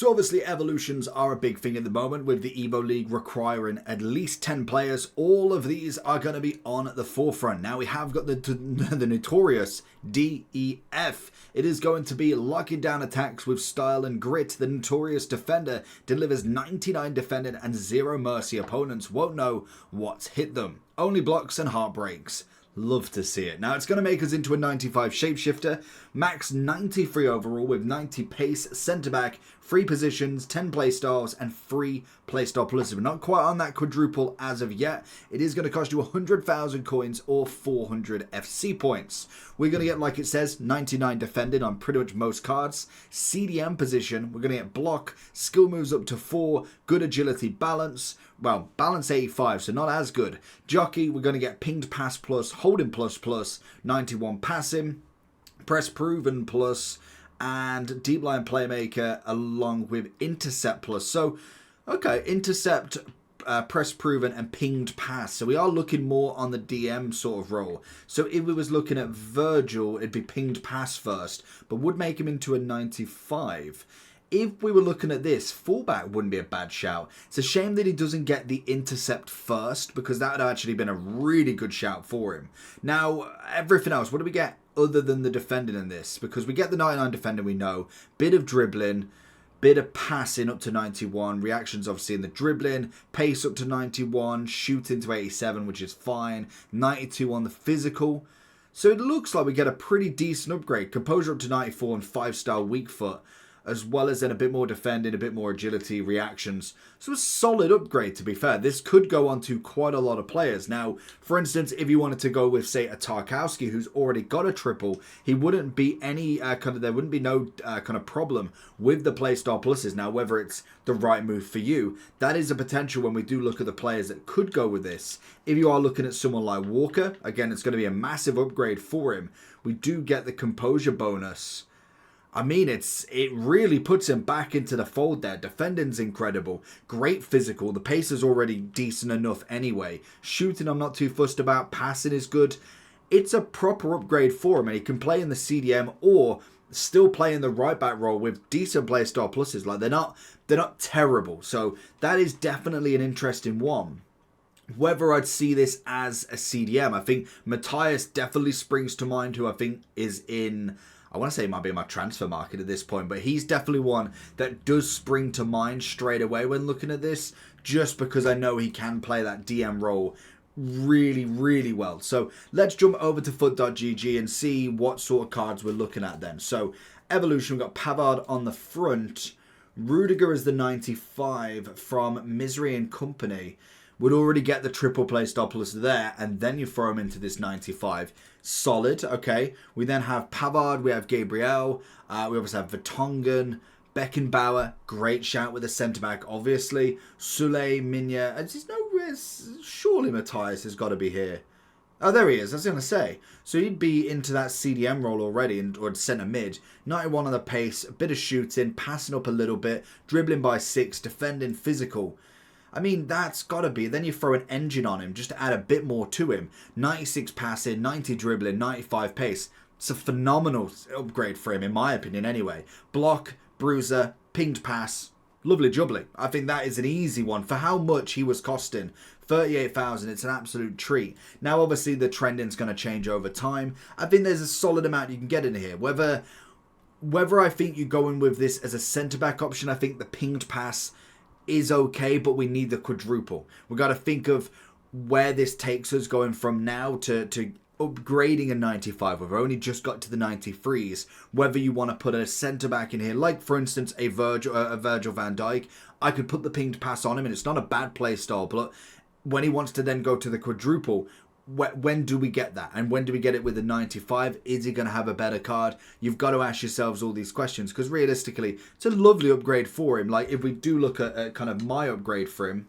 So obviously evolutions are a big thing at the moment with the Evo League requiring at least 10 players. All of these are going to be on the forefront. Now we have got the Notorious D.E.F. It is going to be locking down attacks with style and grit. The Notorious Defender delivers 99 defending and 0 mercy. Opponents won't know what's hit them. Only blocks and heartbreaks. Love to see it. Now it's going to make us into a 95 shapeshifter, max 93 overall with 90 pace, centre back, 3 positions, 10 playstyles and 3 playstyle pluses. We're not quite on that quadruple as of yet. It is going to cost you 100,000 coins or 400 FC points. We're going to get, like it says, 99 defending on pretty much most cards. CDM position, we're going to get block, skill moves up to 4, good agility, balance. Well, balance 85, so not as good. Jockey, we're going to get pinged pass plus, holding plus plus, 91 passing, press proven plus, and deep line playmaker along with intercept plus. So, okay, intercept, press proven, and pinged pass. So we are looking more on the DM sort of role. So if we was looking at Virgil, it'd be pinged pass first, but would make him into a 95. If we were looking at this, fullback wouldn't be a bad shout. It's a shame that he doesn't get the intercept first, because that would have actually been a really good shout for him. Now, everything else, what do we get other than the defending in this? Because we get the 99 defending, we know. Bit of dribbling, bit of passing up to 91. Reactions obviously in the dribbling. Pace up to 91. Shooting to 87, which is fine. 92 on the physical. So it looks like we get a pretty decent upgrade. Composure up to 94 and 5-star weak foot, as well as then a bit more defending, a bit more agility, reactions. So a solid upgrade, to be fair. This could go on to quite a lot of players. Now, for instance, if you wanted to go with, say, a Tarkowski, who's already got a triple, he wouldn't be any there wouldn't be no kind of problem with the playstyle pluses. Now, whether it's the right move for you, that is a potential when we do look at the players that could go with this. If you are looking at someone like Walker, again, it's going to be a massive upgrade for him. We do get the composure bonus. I mean, it really puts him back into the fold there. Defending's incredible. Great physical. The pace is already decent enough anyway. Shooting I'm not too fussed about. Passing is good. It's a proper upgrade for him. And he can play in the CDM or still play in the right back role with decent playstyle pluses. Like, they're not terrible. So that is definitely an interesting one. Whether I'd see this as a CDM, I think Matthias definitely springs to mind, who I think is in... I want to say it might be in my transfer market at this point, but he's definitely one that does spring to mind straight away when looking at this, just because I know he can play that DM role really, really well. So let's jump over to foot.gg and see what sort of cards we're looking at then. So evolution, we've got Pavard on the front. Rudiger is the 95 from Misery and Company. Would already get the triple playstyle plus there, and then you throw him into this 95. Solid, okay. We then have Pavard, we have Gabriel, we obviously have Vertonghen, Beckenbauer, great shout with the centre-back, obviously. Sule, Minya, surely Matthias has got to be here. Oh, there he is, I was going to say. So he'd be into that CDM role already, or centre mid. 91 on the pace, a bit of shooting, passing up a little bit, dribbling by 6, defending, physical. I mean, that's got to be. Then you throw an engine on him just to add a bit more to him. 96 passing, 90 dribbling, 95 pace. It's a phenomenal upgrade for him, in my opinion, anyway. Block, bruiser, pinged pass. Lovely jubbly. I think that is an easy one for how much he was costing. 38,000, it's an absolute treat. Now, obviously, the trending's going to change over time. I think there's a solid amount you can get in here. Whether I think you're going with this as a centre-back option, I think the pinged pass is okay, but we need the quadruple. We've got to think of where this takes us going from now to upgrading a 95. We've only just got to the 93s. Whether you want to put a centre-back in here, like, for instance, a Virgil van Dijk, I could put the pinged pass on him, and it's not a bad play style, but when he wants to then go to the quadruple, when do we get that? And when do we get it with the 95? Is he going to have a better card? You've got to ask yourselves all these questions, because realistically, it's a lovely upgrade for him. Like, if we do look at kind of my upgrade for him,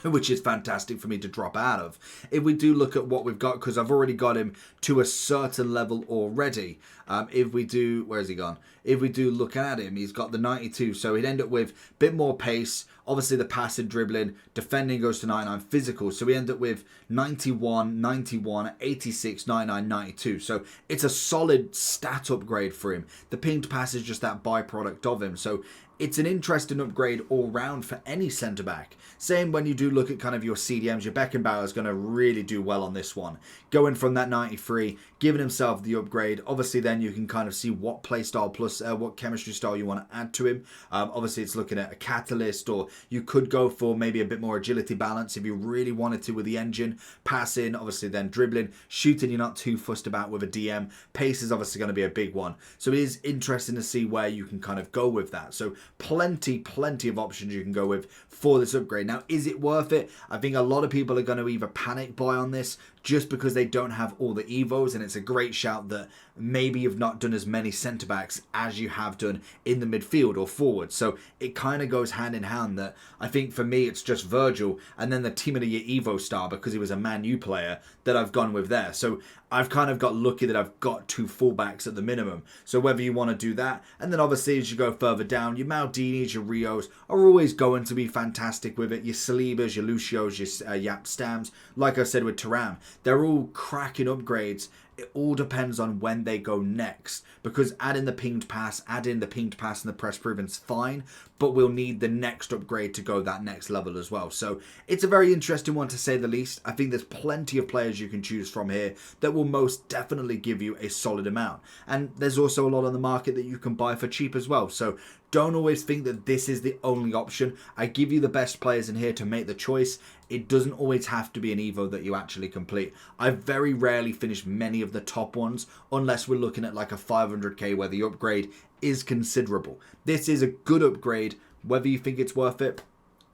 which is fantastic for me to drop out of. If we do look at what we've got, because I've already got him to a certain level already. If we do, where's he gone? If we do look at him, he's got the 92, so he'd end up with a bit more pace. Obviously, the passing, dribbling, defending goes to 99, physical. So we end up with 91, 91, 86, 99, 92. So it's a solid stat upgrade for him. The pinged pass is just that byproduct of him. So it's an interesting upgrade all round for any centre-back. Same when you do look at kind of your CDMs, your Beckenbauer is going to really do well on this one. Going from that 93, giving himself the upgrade, obviously then you can kind of see what play style plus what chemistry style you want to add to him. Obviously it's looking at a catalyst, or you could go for maybe a bit more agility balance if you really wanted to with the engine. Passing, obviously then dribbling. Shooting, you're not too fussed about with a DM. Pace is obviously going to be a big one. So it is interesting to see where you can kind of go with that. So plenty of options you can go with for this upgrade. Now, is it worth it? I think a lot of people are going to either panic buy on this just because they don't have all the Evos, and it's a great shout that maybe you've not done as many centre-backs as you have done in the midfield or forward. So it kind of goes hand in hand that I think for me it's just Virgil and then the Team of the Year Evo star because he was a Man U player that I've gone with there. So I've kind of got lucky that I've got 2 fullbacks at the minimum. So whether you want to do that, and then obviously as you go further down, your Maldinis, your Rios are always going to be fantastic with it. Your Salibas, your Lucios, your Yap Stams, like I said with Thuram, they're all cracking upgrades. It all depends on when they go next, because adding the pinged pass and the press proven's fine, but we'll need the next upgrade to go that next level as well. So it's a very interesting one to say the least. I think there's plenty of players you can choose from here that will most definitely give you a solid amount. And there's also a lot on the market that you can buy for cheap as well. So don't always think that this is the only option. I give you the best players in here to make the choice. It doesn't always have to be an Evo that you actually complete. I very rarely finish many of the top ones unless we're looking at like a 500k where the upgrade is considerable. This is a good upgrade. Whether you think it's worth it,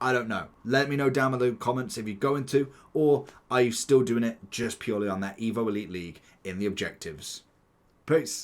I don't know. Let me know down below in the comments if you're going to, or are you still doing it just purely on that Evo Elite League in the objectives. Peace.